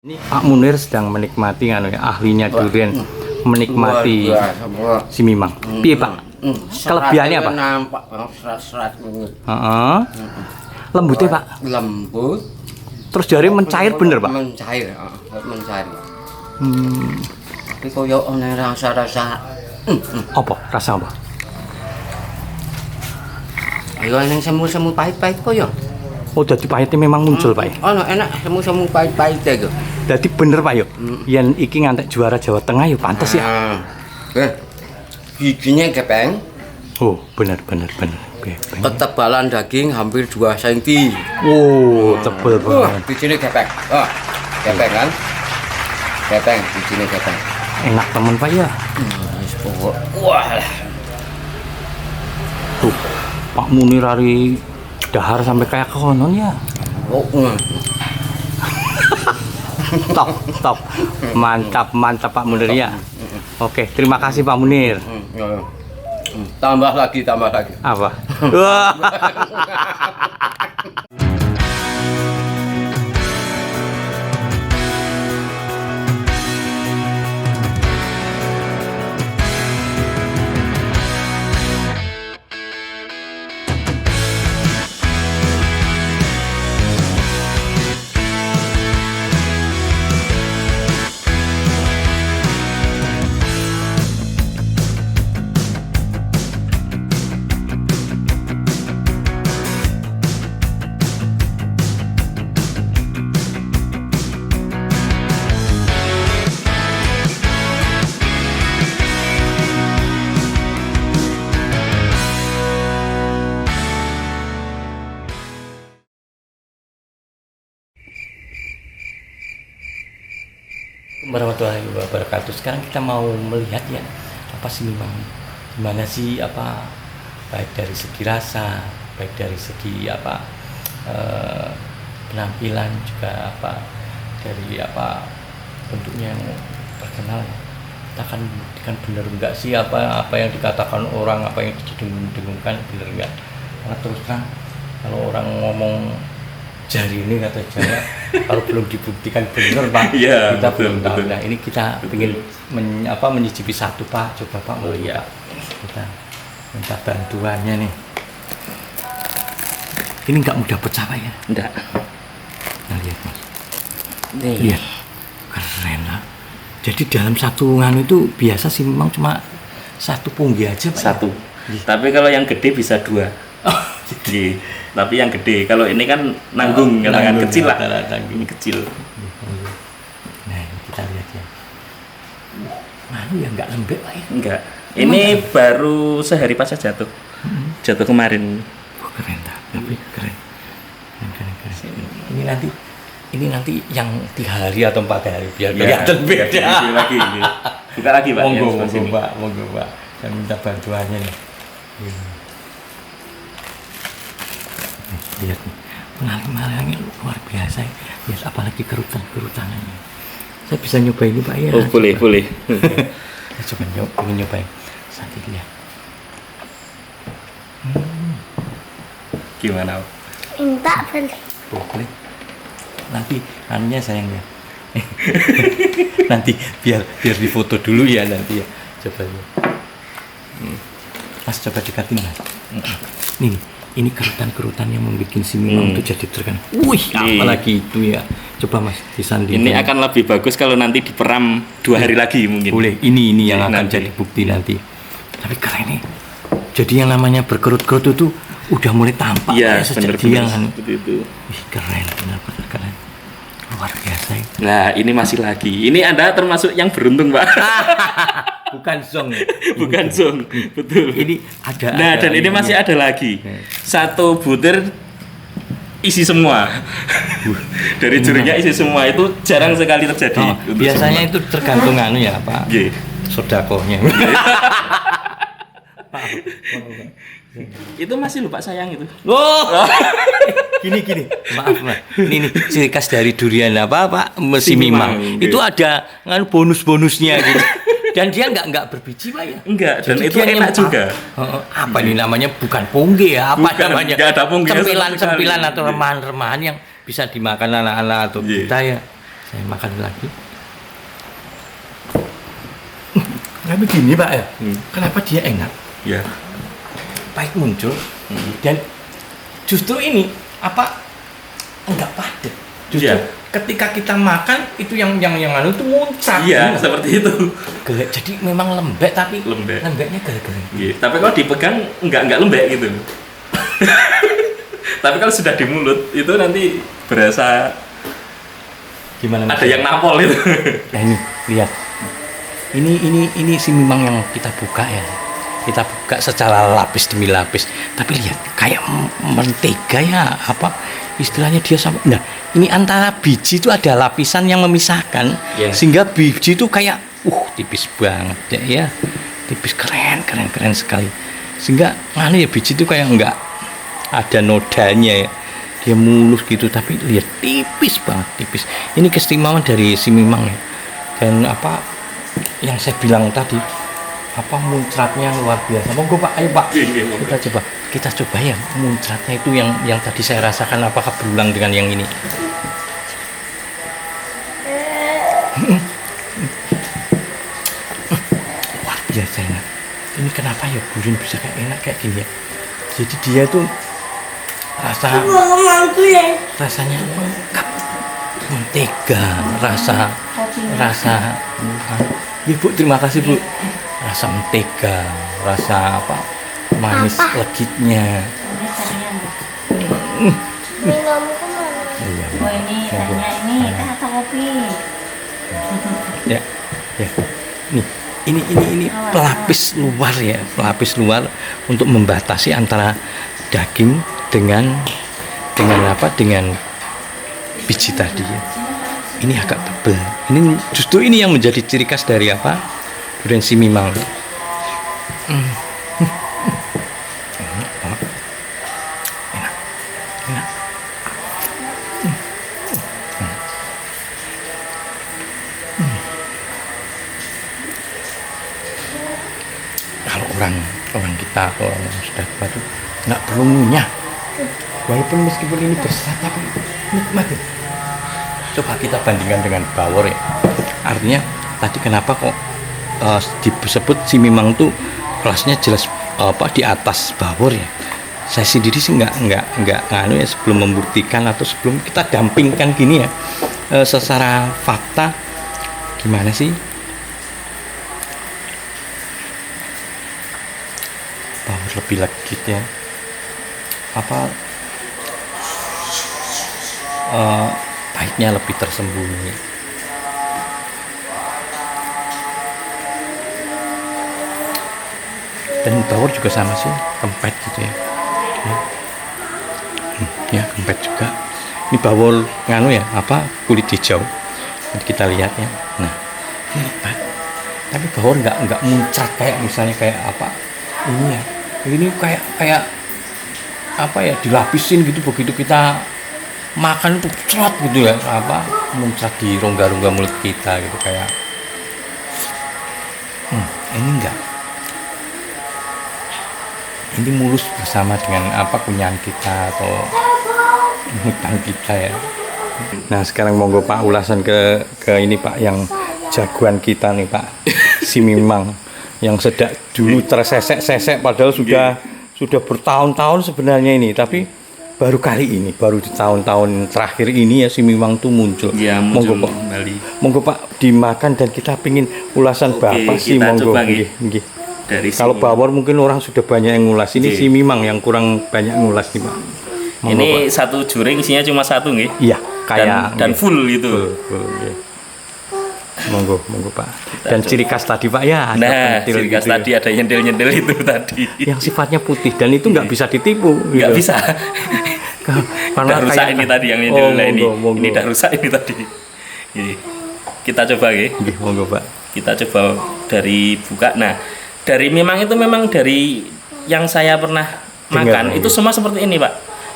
Ini Pak Munir sedang menikmati ahlinya durian, menikmati si Mimang. Piye Pak? Kelebihannya apa? Nampak serat-serat. Lembutnya Pak? Lembut. Terus jari mencair bener Pak? Mencair, mencair. Tapi koyo ana rasa-rasa. Apa? Rasa apa? Ayo nang semu-semu pahit-pahit koyo. Oh, jadi pahitnya memang muncul Pak ya? Ono enak semu-semu pahit-pahit ya. Jadi bener Pak yo. Yen iki ngantek juara Jawa Tengah yo pantes ya. Giginya gepeng. Oh, bener. Gepeng. Ketebalan daging hampir 2 cm. Oh, tebel banget. Giginya gepeng. Gepeng kan? Gepeng, giginya gepeng. Enak temen Pak ya. Wah. Tuh, Pak Munir hari dahar sampai kayak konon ya. Oh, Top. Mantap Pak Munir ya. Oke, terima kasih Pak Munir. Tambah lagi. Apa? Wah. Warahmatullahi wabarakatuh. Sekarang kita mau melihat ya apa sih memang gimana sih apa baik dari segi rasa, baik dari segi apa penampilan juga apa dari apa bentuknya yang terkenal. Kita akan membuktikan benar enggak sih apa yang dikatakan orang, apa yang didengungkan benar enggak. Karena terus terang kalau orang ngomong jari ini kata Jawa, kalau belum dibuktikan benar Pak, ya, kita betul, belum tahu. betul. Nah ini kita ingin menyicipi satu Pak, coba Pak mau ya. Kita minta bantuannya nih. Ini nggak mudah pecah Pak ya? Enggak. Nah lihat Mas, Nih. lihat keren lah. Jadi dalam satu nganu itu biasa sih memang cuma satu punggi aja Pak. Satu. Ya? Tapi kalau yang gede bisa 2. Iya. Tapi yang gede, kalau ini kan nanggung, katakan kecil lah. Ini kecil. Nah, kita lihat ya. Mana ya nggak lembek Pak ya? Enggak. Ini baru sehari pasca jatuh. Jatuh kemarin. Oh, keren tapi keren. Ini nanti yang 3 hari atau 4 hari biar kelihatan beda. Buka lagi. Buka lagi Pak. Monggo Pak. Saya minta bantuannya nih. Lihat nih, pengaling-malingnya luar biasa. Lihat apalagi kerutan-kerutannya. Saya bisa nyoba ini Pak ya. Oh, boleh. Saya coba nyobain. Saat ini ya. Gimana? Minta beli. Boleh. Nanti anunya sayangnya. Nanti biar difoto dulu ya nanti ya. Coba ya. Mas coba dekatin Mas. Ini kerutan-kerutan yang membuat si Mimang itu jadi terkenal. Wih, apalagi itu ya. Coba Mas disanding. Ini akan lebih bagus kalau nanti diperam 2 hari lagi mungkin. Boleh. Ini yang akan nanti jadi bukti nanti. Tapi keren nih. Jadi yang namanya berkerut-kerut itu udah mulai tampak Iya, sejak bener. dia. Seperti itu. Wih, keren, benar-benar keren. Luar biasa ya. Nah, ini masih lagi. Ini Anda termasuk yang beruntung, Pak. Bukan zong. Bukan zong. Betul. Ini ada. Nah, dan ini masih ada lagi. 1 butir isi semua. Dari jurinya isi semua, itu jarang sekali terjadi. Oh, untuk biasanya semua. itu tergantung anu ya, Pak. Nggih. Sodakohnya. Itu masih lupa sayang itu. Oh. Gini. Maaf, Pak. Ini ciri khas dari durian apa, Pak? Si Mimang. Mimang, Itu ada bonus-bonusnya gitu. Dan dia nggak berbiji Pak ya? Enggak, dan Jadi itu dia enak nyempak. juga. Apa ini namanya? Bukan pongge ya? Apa Bukan, namanya? nggak ada ponggenya sama Cempilan-cempilan sekali. atau remahan-remahan yang bisa dimakan anak-anak atau Iya. kita ya. Saya makan lagi. Tapi gini Pak ya, kenapa dia enak? Ya. Pahit muncul dan justru ini enggak padat. Justru Iya. ketika kita makan itu yang anu itu muncrat. Iya, seperti itu. Jadi memang lembek tapi Lembek. lembeknya gara-gara. Iya, tapi kalau dipegang enggak lembek gitu. Tapi kalau sudah di mulut itu nanti berasa Gimana? ada yang napol itu. Nah ini lihat. Ini si Mimang yang kita buka ya. Kita buka secara lapis demi lapis. Tapi lihat kayak mentega ya istilahnya dia sama. Nah, ini antara biji itu ada lapisan yang memisahkan sehingga biji itu kayak tipis banget ya. Tipis keren sekali. Sehingga biji itu kayak enggak ada nodanya ya. Dia mulus gitu tapi lihat tipis banget, tipis. Ini keistimewaan dari si Mimang ya. Dan yang saya bilang tadi muncratnya luar biasa. Monggo Pak, ayo Pak. Kita coba ya muncratnya itu yang tadi saya rasakan apakah berulang dengan yang ini. Luar biasa enak. Ini kenapa ya burin bisa kayak enak kayak gini ya? Jadi dia tuh rasanya lengkap, mentega, rasa Ibu terima kasih Bu. Rasa mentega, rasa manis legitnya. Ini kamu kemana? Iya. Oh ini tanya ini kan atau kopi. Ya. Ini pelapis luar ya, pelapis luar untuk membatasi antara daging dengan biji tadi ya. Ini agak tebal. Ini justru ini yang menjadi ciri khas dari durian si Mimang. Enak. Kalau orang kita sudah tua tuh nggak perlu ngunyah. Walaupun meskipun ini bersat tapi nikmat ya. Coba kita bandingkan dengan bawor ya. Artinya tadi kenapa kok disebut si Mimang tuh kelasnya jelas di atas bawor ya. Saya sendiri sih nggak sebelum membuktikan atau sebelum kita dampingkan gini ya secara fakta gimana sih bawor lebih legit ya pahitnya lebih tersembunyi. Dan bawor juga sama sih, kempet gitu ya. Ya kempet juga. Ini bawor kulit hijau. Nanti kita lihat ya. Nah, ini nikmat. Tapi bawor nggak muncrat kayak misalnya ini ya. Ini kayak dilapisin gitu begitu kita makan itu cerot gitu ya muncrat di rongga-rongga mulut kita gitu kayak ini enggak, ini mulus bersama dengan kunyah kita atau hutan kita ya. Nah sekarang monggo Pak ulasan ke ini Pak yang jagoan kita nih Pak si Mimang yang sejak dulu tersesek padahal sudah bertahun-tahun sebenarnya ini tapi baru kali ini, baru di tahun-tahun terakhir ini ya si Mimang tuh muncul. Ya, monggo Pak. Kembali. Monggo Pak dimakan dan kita pingin ulasan Bapak sih monggo. Nggih. Kalau bawor mungkin orang sudah banyak yang ngulas. Ini si Mimang yang kurang banyak ngulas nih Pak. Monggo, ini Pak. satu juring isinya cuma satu nggih. Iya, kayak dan full gitu. Full, ya. Monggo Pak. Dan ciri khas tadi Pak ya ada pentil ciri khas gitu tadi ya. ada nyendel-nyendel itu tadi. Yang sifatnya putih dan itu nggak bisa ditipu. Nggak bisa. Karena udah rusak ini tadi yang nyendel monggo. ini udah rusak ini tadi. Jadi, kita coba nggih. Nggih, monggo Pak. Kita coba dari buka. Nah, dari memang dari yang saya pernah makan itu semua seperti ini Pak.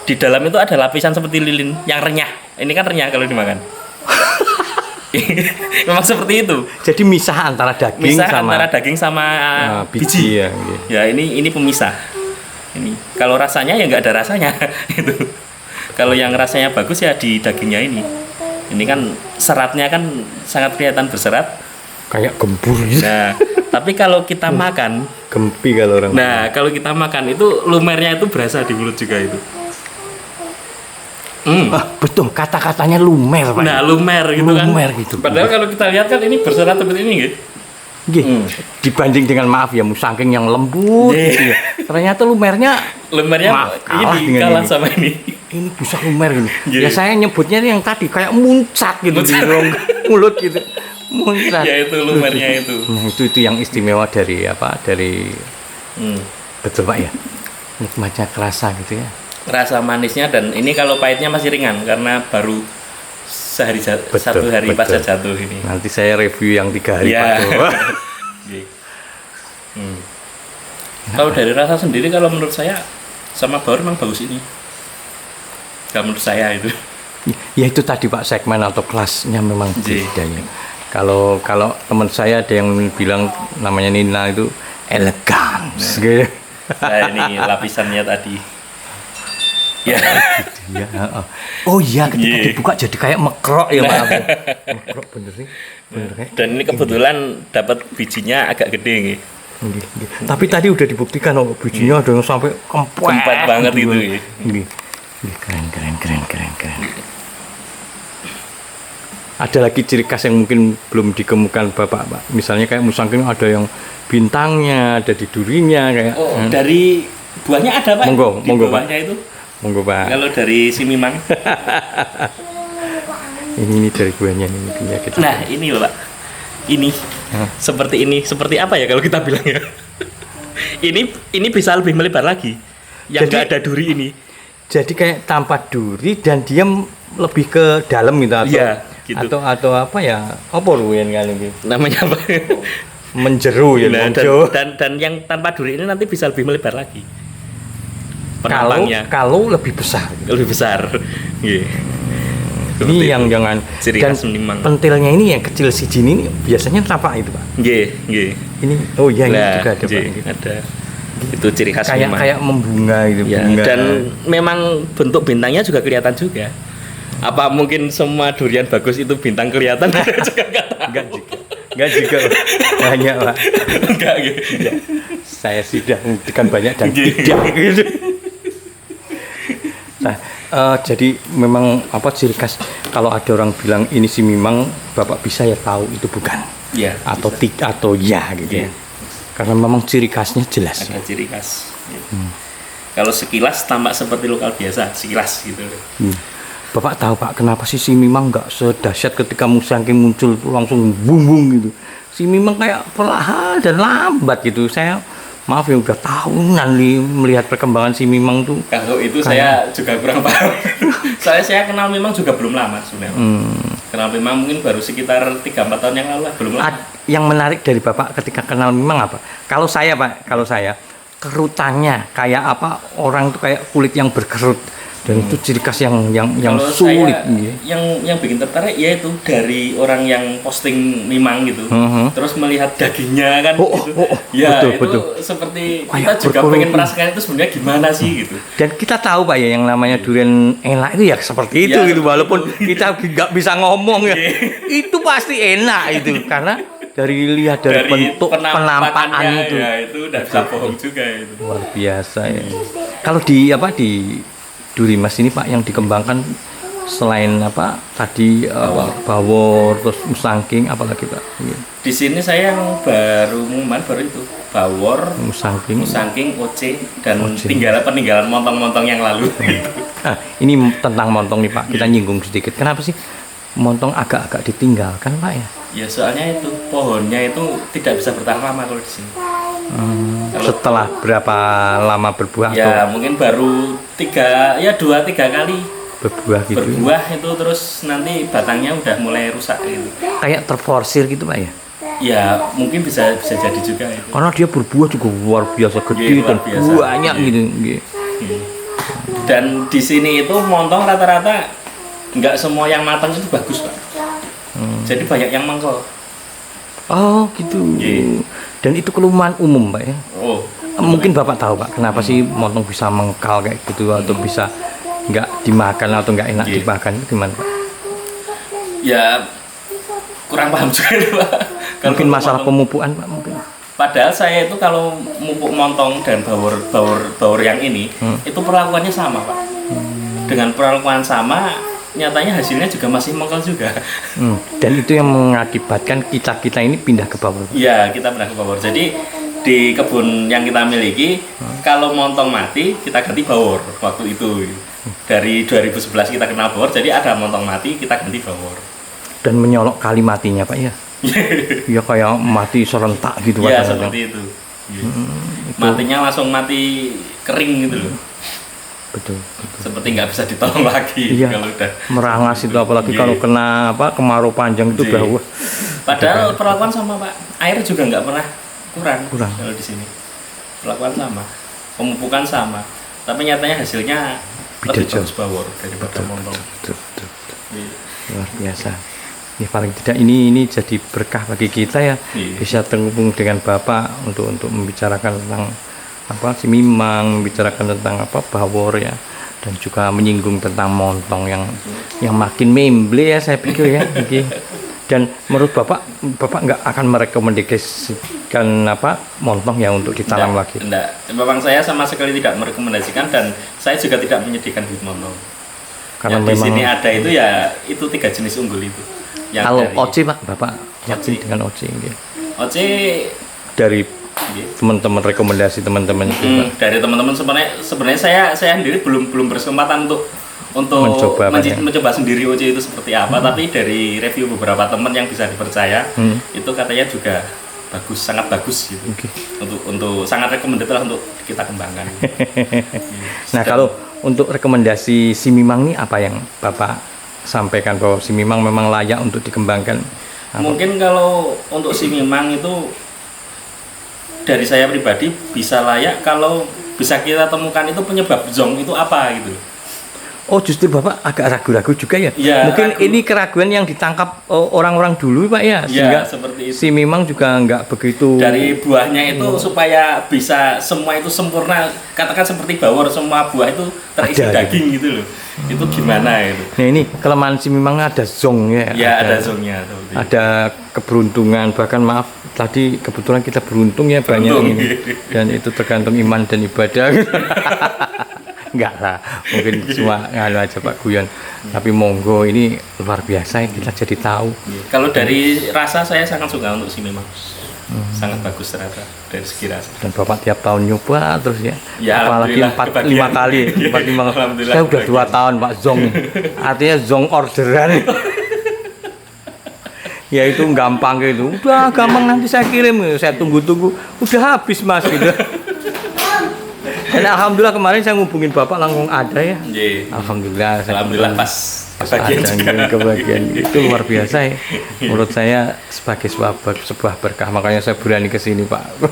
Di dalam itu ada lapisan seperti lilin yang renyah. Ini kan renyah kalau dimakan. Memang seperti itu. Jadi misah antara daging sama biji. Ya, ya ini pemisah. Ini kalau rasanya ya nggak ada rasanya itu. Kalau yang rasanya bagus ya di dagingnya ini. Ini kan seratnya kan sangat kelihatan berserat. Kayak gempur gitu. Nah, tapi kalau kita makan, Gempi kalau orang. nah kalau kita makan itu lumernya itu berasa di mulut juga itu. Betul, kata-katanya lumer, Pak. Nah, lumer gitu kan. Lumer gitu. Padahal kalau kita lihat kan ini berserat seperti ini gitu. Nggih. Dibanding dengan maaf ya musangking yang lembut Nggih. gitu ya. Ternyata lumernya Lumernya Maaf, kalah ini dengan kalah ini. sama ini. ini bisa lumer gitu. Nggih. Ya saya nyebutnya yang tadi kayak muncat gitu di Muncat. rongga mulut gitu. Muncat. Ya itu lumernya itu. Nah, itu yang istimewa dari apa? Dari Hmm. betul Pak ya. Nikmatnya kerasa gitu ya. Rasa manisnya dan ini kalau pahitnya masih ringan karena baru Betul, satu hari betul. pasca jatuh ini. Nanti saya review yang 3 hari Ya. Pak. Oke. Kalau dari rasa sendiri kalau menurut saya sama bawor memang bagus ini. Kalau menurut saya itu. Ya itu tadi Pak, segmen atau kelasnya memang Nggih. beda ya. Kalau teman saya ada yang bilang namanya Nina itu elegan. Gitu. Nah ini lapisannya tadi. Ya. Ya, oh iya ketika Iya. dibuka jadi kayak mekrok ya Pak. Mekrok bener sih. Bener kayak. Dan ini kebetulan dapat bijinya agak gede nih. Nggih, nggih. Tapi tadi udah dibuktikan oh bijinya ada yang sampai kempet. Kempet banget gitu. itu, ya. Nggih. Nggih, keren. Ada lagi ciri khas yang mungkin belum dikemukakan Bapak, Pak. Misalnya kayak musangking ada yang bintangnya, ada di durinya kayak. Oh, dari buahnya ada Pak. Monggo, Di monggo, Pak. bawahnya itu. Monggo Pak. Kalau dari si Mimang. Ini dari buahnya ini mungkin ya kita. Nah, ini loh, Pak. Ini seperti apa ya kalau kita bilang ya? ini bisa lebih melebar lagi. Yang Jadi- nggak ada duri ini. Jadi kayak tanpa duri dan dia lebih ke dalam gitu atau Iya, gitu. atau apa ya? Apa ruyen kan gitu. Namanya apa? Menjeru ya Nah, Bang. dan yang tanpa duri ini nanti bisa lebih melebar lagi. Kalau Penampangnya lebih besar. lebih besar. Iya. Ini Seperti yang itu. jangan Ciri dan khas Menimang. pentilnya ini yang kecil siji ini biasanya tampak itu Pak. Nggih. Ini oh iya ini Lah, juga ada Pak. nggih, ada. Itu ciri khas Kayak Menimang. kayak membunga gitu, Ya, bunga. dan memang bentuk bintangnya juga kelihatan juga. Apa mungkin semua durian bagus itu bintang kelihatan? Juga nggak tahu. enggak juga Pak. Banyak Pak. Enggak gitu. Saya sudah membuktikan banyak dan Nggih. tidak gitu. Nah, jadi memang apa ciri khas kalau ada orang bilang ini si Mimang, Bapak bisa ya tahu itu bukan Iya. atau tidak atau ya gitu ya. Iya. Karena memang ciri khasnya jelas. Ada ciri khas. Ya. Kalau sekilas tampak seperti lokal biasa, sekilas gitu. Bapak tahu Pak kenapa sih si Mimang nggak sedahsyat ketika musangking muncul tuh langsung bumbung gitu. Si Mimang kayak perlahan dan lambat gitu. Saya maaf ya udah tahunan nih melihat perkembangan si Mimang tuh. Kalau itu saya juga kurang paham. saya kenal memang juga belum lama sebenarnya. Kenal memang mungkin baru sekitar 3-4 tahun yang lalu lah, belum lama. Yang menarik dari Bapak ketika kenal Mimang apa? Kalau saya Pak, kerutannya kayak apa? Orang tuh kayak kulit yang berkerut dan itu ciri khas yang Kalau sulit saya, gitu. yang bikin tertarik yaitu dari orang yang posting Mimang gitu, terus melihat dagingnya kan, Oh, gitu. oh, oh, Ya betul, itu betul. seperti Kayak kita juga berpuluh- pengen merasakan itu sebenarnya gimana sih gitu. Dan kita tahu Pak ya yang namanya durian enak itu ya seperti itu Ya, gitu seperti walaupun itu. kita nggak bisa ngomong ya. Iya. Itu pasti enak itu karena dari lihat dari bentuk penampakan itu ya itu udah bisa bohong juga itu. luar biasa ya. Kalau di Duri Mas ini Pak yang dikembangkan selain apa tadi bawor terus musangking apalagi Pak? Iya. Di sini saya yang baru itu bawor, Musangking. musangking, oce, dan Oce. peninggalan montong-montong yang lalu. Ah, ini tentang montong nih Pak, kita nyinggung sedikit. Kenapa sih montong agak-agak ditinggalkan Pak ya? Ya soalnya itu pohonnya itu tidak bisa bertahan lama kalau di sini. Kalau- Setelah berapa lama berbuah atau Ya mungkin baru 2-3 kali berbuah gitu? berbuah itu terus nanti batangnya udah mulai rusak gitu. Kayak terforsir gitu Pak ya? Ya mungkin bisa jadi juga itu. Karena dia berbuah juga luar biasa gede Iya, luar dan biasa. banyak Iya. gitu. Iya. Dan di sini itu montong rata-rata nggak semua yang matang itu bagus Pak. Jadi banyak yang mangkol. Oh gitu. Iya. Dan itu kelumpuhan umum Pak ya? Oh, Mungkin Bapak tahu Pak, kenapa sih montong bisa mengkal kayak gitu atau bisa nggak dimakan atau nggak enak Iya. dimakan itu gimana Pak? Ya kurang paham juga itu, Pak. Kalau Mungkin untuk masalah montong- pemupukan Pak mungkin. Padahal saya itu kalau mupuk montong dan bawor yang ini itu perlakuannya sama, Pak. Dengan perlakuan sama, nyatanya hasilnya juga masih mengkal juga. Dan itu yang mengakibatkan kita ini pindah ke bawah. Iya, kita pernah ke bawor. Jadi di kebun yang kita miliki, kalau montong mati kita ganti bawor waktu itu. Dari 2011 kita kenal bawor, jadi ada montong mati kita ganti bawor. Dan menyolok kali matinya Pak ya. Ya kayak mati serentak gitu Iya, Pak. seperti itu. Matinya langsung mati kering gitu loh. Betul. Seperti nggak bisa ditolong lagi Iya. kalau udah Merangas itu apalagi Iya. kalau kena kemarau panjang itu Iya. gawat. Padahal perlakuan sama, Pak. Air juga nggak pernah kurang Kurang. kalau di sini. Perlakuan sama, pemupukan sama. Tapi nyatanya hasilnya Beda lebih jauh. bagus bawor daripada montong. Betul. Iya. Luar biasa. Ya paling tidak ini jadi berkah bagi kita ya, Iya. bisa terhubung dengan Bapak untuk membicarakan tentang apa si Mimang, membicarakan tentang apa bawor ya, dan juga menyinggung tentang montong yang makin memble ya saya pikir ya. Oke. Dan menurut Bapak nggak akan merekomendasikan apa montong ya untuk ditanam lagi. Enggak. Bapak saya sama sekali tidak merekomendasikan dan saya juga tidak menyediakan bibit montong. Karena Yang di memang sini ada itu ya itu 3 jenis unggul itu. Yang kalau dari OC Pak, Bapak yakin OC. dengan OC gitu. OC Dari iya. teman-teman rekomendasi teman-teman itu Pak. Dari teman-teman sebenarnya saya sendiri belum berkesempatan untuk Mencoba, Pak, ya. mencoba sendiri OC itu seperti apa, tapi dari review beberapa teman yang bisa dipercaya itu katanya juga bagus, sangat bagus gitu. Oke. Untuk sangat recommended lah untuk kita kembangkan. Nah, kalau untuk rekomendasi si Mimang ini apa yang Bapak sampaikan bahwa si Mimang memang layak untuk dikembangkan? Mungkin kalau untuk si Mimang itu dari saya pribadi bisa layak kalau bisa kita temukan itu penyebab zong itu apa gitu. Oh, justru Bapak agak ragu-ragu juga ya? Ya, Mungkin ragu. ini keraguan yang ditangkap orang-orang dulu Pak ya? Sehingga seperti itu. si Mimang juga nggak begitu Dari buahnya itu supaya bisa semua itu sempurna, katakan seperti bawor semua buah itu terisi Ada, daging gitu loh. Itu gimana itu? Nah, ini kelemahan si Mimang ada zongnya Ya ada zongnya seperti itu. ada keberuntungan, bahkan maaf tadi kebetulan kita beruntung ya banyak Beruntung. ini, dan itu tergantung iman dan ibadah. Enggak lah, mungkin cuma nganu aja Pak Guyon, tapi monggo ini luar biasa ya, kita jadi tahu. Kalau dari rasa saya sangat suka untuk si Mimang. Sangat bagus ternyata dari segi rasa. Dan Bapak tiap tahun nyoba terus ya, Ya, apalagi alhamdulillah, 4-5 kali, 4-5 kali. Alhamdulillah, Saya udah 2 kebahagiaan. tahun Pak zong, artinya zong orderan. Ya itu gampang gitu, udah gampang nanti saya kirim, saya tunggu-tunggu, udah habis Mas gitu. Dan alhamdulillah kemarin saya ngubungin Bapak langsung ada ya. Iya. Alhamdulillah. Alhamdulillah pas kebagian ada juga. kebagian itu luar biasa ya. Menurut saya sebagai sebuah berkah, makanya saya berani ke sini Pak.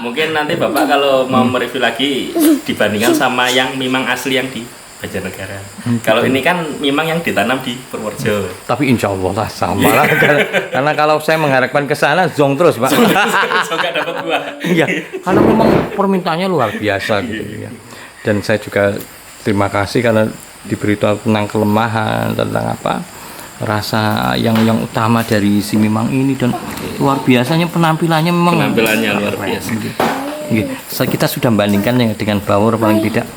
Mungkin nanti Bapak kalau mau mereview lagi dibandingkan sama yang Mimang asli yang di Banjarnegara. Kalau ini kan Mimang yang ditanam di Purworejo. Tapi insya Allah lah sama lah. Karena kalau saya mengharapkan ke sana zong terus Pak. So nggak dapat buah. Iya, karena memang permintaannya luar biasa gitu ya. Dan saya juga terima kasih karena diberitahu tentang kelemahan, tentang apa rasa yang utama dari si Mimang ini, dan luar biasanya penampilannya memang Penampilannya luar biasa. Iya, kita sudah bandingkan ya dengan bawor paling tidak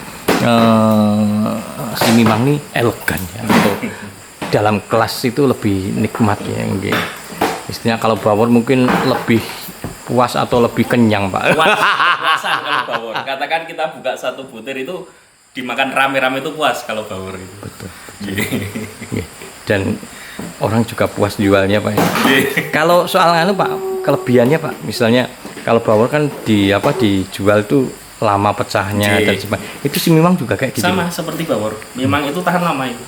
si Mimang ini elegan ya, atau dalam kelas itu lebih nikmat ya, gitu. Istilahnya kalau bawor mungkin lebih puas atau lebih kenyang Pak. Puasan kalau bawor. Katakan kita buka satu butir itu dimakan rame-rame itu puas kalau bawor itu. Betul. Iya. Iya. Dan orang juga puas jualnya Pak. Iya. Kalau soal anu Pak, kelebihannya Pak, misalnya kalau bawor kan dijual tuh lama pecahnya Iya. dan sebagainya. Itu si Mimang juga kayak gitu. Sama seperti bawor. Memang itu tahan lama itu.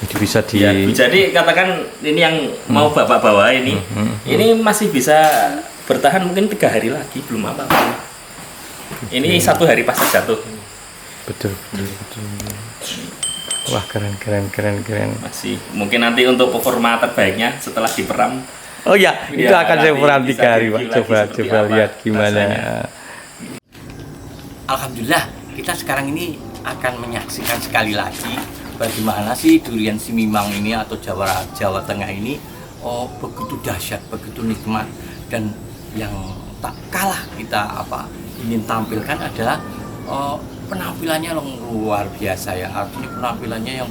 Jadi bisa di Ya, jadi katakan ini yang mau Bapak bawa ini masih bisa bertahan mungkin 3 hari lagi belum apa-apa. Ini 1 hari pasca jatuh. betul. Wah, keren. Masih mungkin nanti untuk performa terbaiknya setelah diperam. Oh ya, itu Ya, akan saya nanti peram bisa 3 hari Pak. review lagi seperti Coba apa lihat gimana. rasanya. Alhamdulillah, kita sekarang ini akan menyaksikan sekali lagi bagaimana sih durian Simimang ini atau Jawa Tengah ini begitu dahsyat, begitu nikmat, dan yang tak kalah kita ingin tampilkan adalah penampilannya yang luar biasa ya, artinya penampilannya yang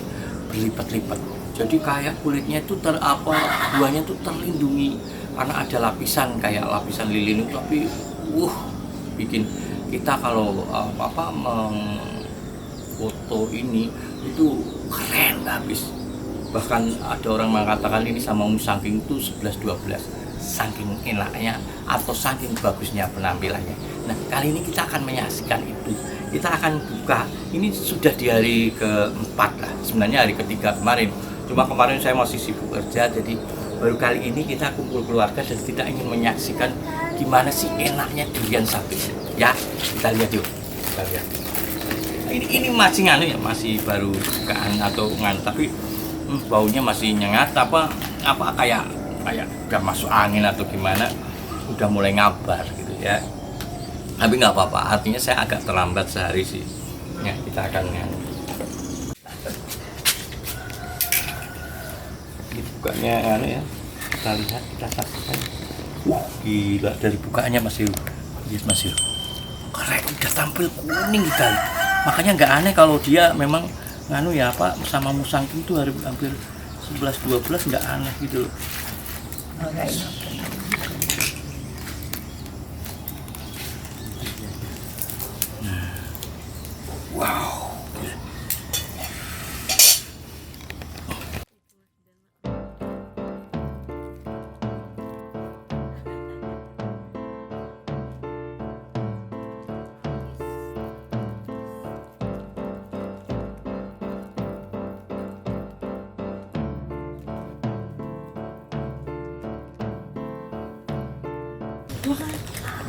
berlipat-lipat. Jadi kayak kulitnya itu buahnya itu terlindungi karena ada lapisan kayak lapisan lilin itu, tapi bikin kita kalau foto ini itu keren habis. Bahkan ada orang mengatakan ini sama musangking itu 11-12, saking enaknya atau saking bagusnya penampilannya. Nah, kali ini kita akan menyaksikan itu. Kita akan buka, ini sudah di hari keempat lah, sebenarnya hari ketiga kemarin. Cuma kemarin saya masih sibuk kerja, jadi baru kali ini kita kumpul keluarga dan kita ingin menyaksikan gimana sih enaknya durian sapi. Ya, kita lihat yuk. Kita lihat. Ini masih masih baru bukaan atau tapi baunya masih nyengat kayak udah masuk angin atau gimana, udah mulai ngabar gitu ya. Tapi nggak apa-apa, artinya saya agak terlambat sehari sih. Ya, kita akan ini bukanya ya. Kita lihat, kita saksikan. Gila, dari bukaannya masih keren, udah tampil kuning kita. Makanya nggak aneh kalau dia memang sama musangking itu hampir 11-12, nggak aneh gitu loh. Wow.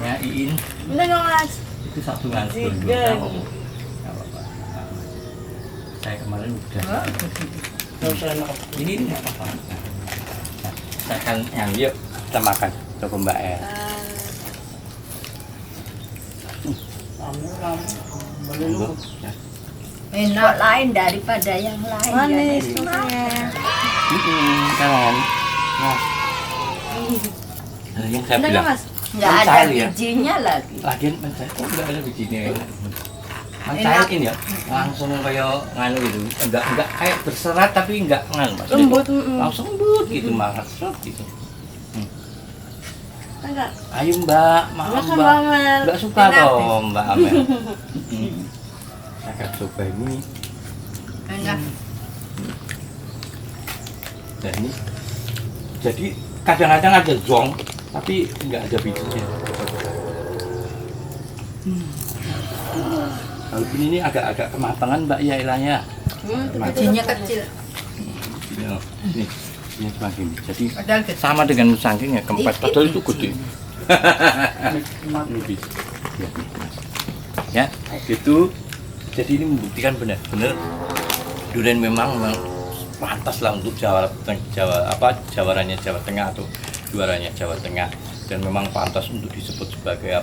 Ya, Iin. Bener dong, Mas. Itu satu ngan saya kemarin udah ini nggak apa-apa. Nah, saya akan yuk kita makan ke Mbak El. Enak lain daripada yang lain. Manis ya. rasanya. Kan. Nah, yang saya bilang Nggak ada mencair ya. bijinya lagi. Lagian mencair kok nggak ada bijinya ya. Mencair ini ya, langsung kayak gitu. Enggak kayak berserat tapi enggak maksudnya Lembut, langsung lembut gitu, makan gitu. Enggak. Ayo Mbak, maaf Makan Mbak. banget. Enggak suka Enak. toh Mbak Amel. Saya akan coba ini. Enak. Dan ini jadi kadang-kadang ada zong tapi enggak ada bijinya. Kalau ini agak-agak kematangan Mbak ya ilahnya. Bijinya kecil. Ini cuma gini. Jadi Padahal kecil. sama dengan musangking ya, kempes padahal itu gede. Lebih. Ya, gitu. Jadi ini membuktikan benar-benar durian memang pantas lah untuk jawarannya Jawa Tengah atau juaranya Jawa Tengah, dan memang pantas untuk disebut sebagai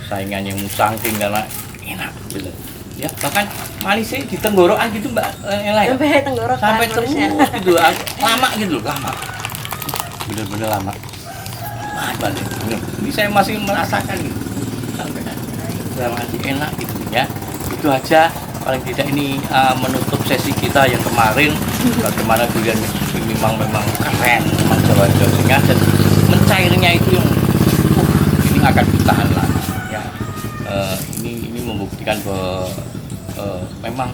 saingannya musangking karena enak gitu. Ya, bahkan manisnya di tenggorokan gitu Mbak Ella ya. Sampai tenggorokan. Sampai manisnya. terus gitu, lama gitu loh, lama. Bener-bener lama. Mantap, bener. Ini saya masih merasakan gitu. Sampai masih enak gitu ya. Itu aja, paling tidak ini menutup sesi kita yang kemarin. Bagaimana durian ini memang keren, memang Jawa Tengah, dan mencairnya itu yang ini akan ditahan lah ya. Ini membuktikan bahwa memang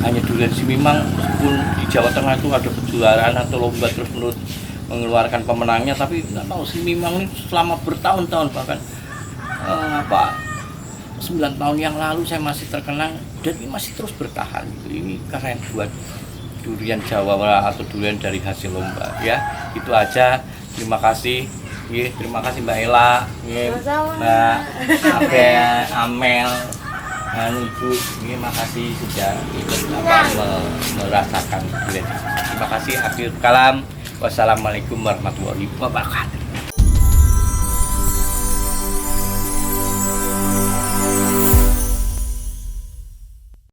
hanya durian Simimang, meskipun di Jawa Tengah itu ada kejuaraan atau lomba terus menerus mengeluarkan pemenangnya, tapi nggak tahu Simimang ini selama bertahun-tahun, bahkan 9 tahun yang lalu saya masih terkenang dan ini masih terus bertahan gitu. Ini keren buat durian Jawa atau durian dari hasil lomba ya. Itu aja, terima kasih. Terima kasih Mbak Ella, Mbak Amel, Ibu, makasih sudah ikut merasakan durian. Terima kasih. Akhir kalam, wassalamualaikum warahmatullahi wabarakatuh.